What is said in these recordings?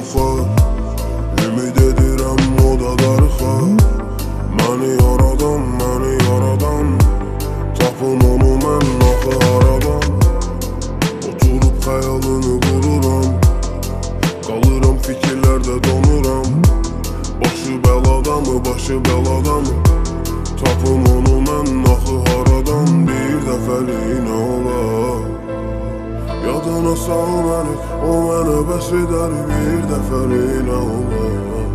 yoxa, ümid edirəm o da darıxa. Məni yaradan tapın onu mən axı haradan. Oturub xəyalını qururam, qalıram fikirlərdə donuram. Başı bəladamı, tapın onu mən axı haradan. Bir dəfəliyinə olar yadına sal məni, o mənə bəs edər. Bir dəfəliyinə olar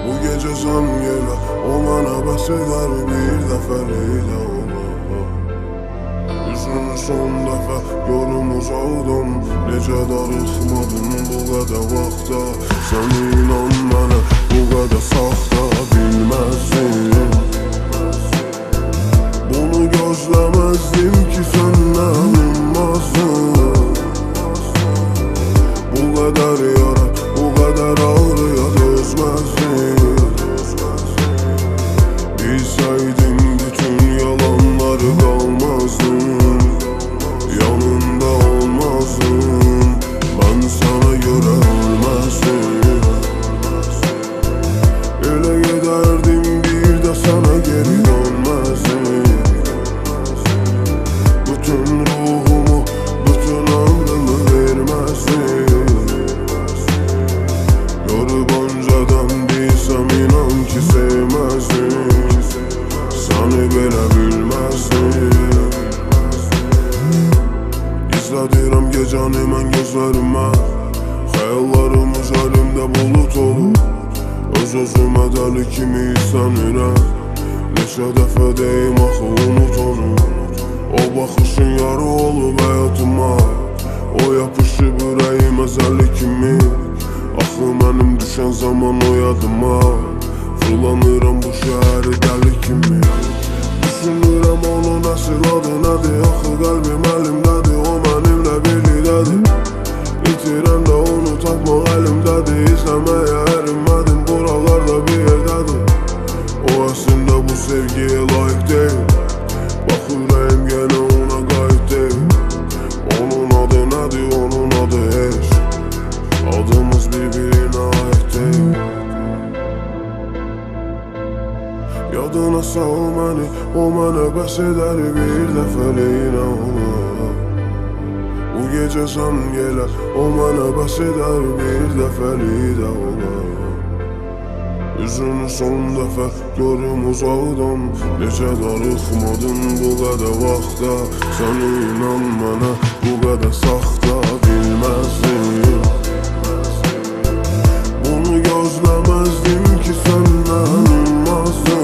bu gecə sən gələ, o mənə bəs edər. Bir dəfəliyinə olar üzünü son dəfə görüm uzaqdan. Necə darıxmadın bu qədər vaxta, sən inan mənə bu qədər saxta. Bilməzdim, bunu gözləməzdim ki səndən ummazdın. Bu qədər yara, bu qədər ağrıya dözməzdim. Bilsəydim bütün yalanları qalmazdın, yanında olmazdın. Mən sana görə ölməzdim, elə gedərdim bir də sana geri dönməzdim. Bütün ruhumu, bütün ömrümü verməzdim. Görüb öncədən bilsəm inan ki sevməzdim, səni belə bilməzdim. İzlədirəm gecəni mən gözlərimə, xəyallarım üzərimdə bulut olur. Öz-özümə dəli kimi istənirəm, neçə dəfə deyim axı unut onu. O baxışın yarı olub həyatıma, o yapışıb ürəyimə zəli kimi. Axı mənim düşən zaman o yadıma, fırlanıram bu şəhəri dəli kimi. Düşünürəm onun əsl adı nədir, axı qəlbim əlimdədir, o mənimlə birlikdədir. İtirəndə onu tapmaq əlimdədir, izləməyə ərinmədim, buralarda bir yerdədir. O əslində bu sevgiyə layiq deyil, bax ürəyim yenə ona qayıt deyil. Onun adı nədir, onun adı heç, adımız bir-birinə aid deyil. Yadına sal məni, o mənə bəs edər. Bir dəfəliyinə olar bu gecə sən gələ, o mənə bəs edər. Bir dəfəlik də olar üzünü son dəfə görüm uzaqdan. Necə darıxmadın bu qədər vaxta, sən inan mənə bu qədər saxta. Bilməzdim, bunu gözləməzdim ki səndən ummazdım.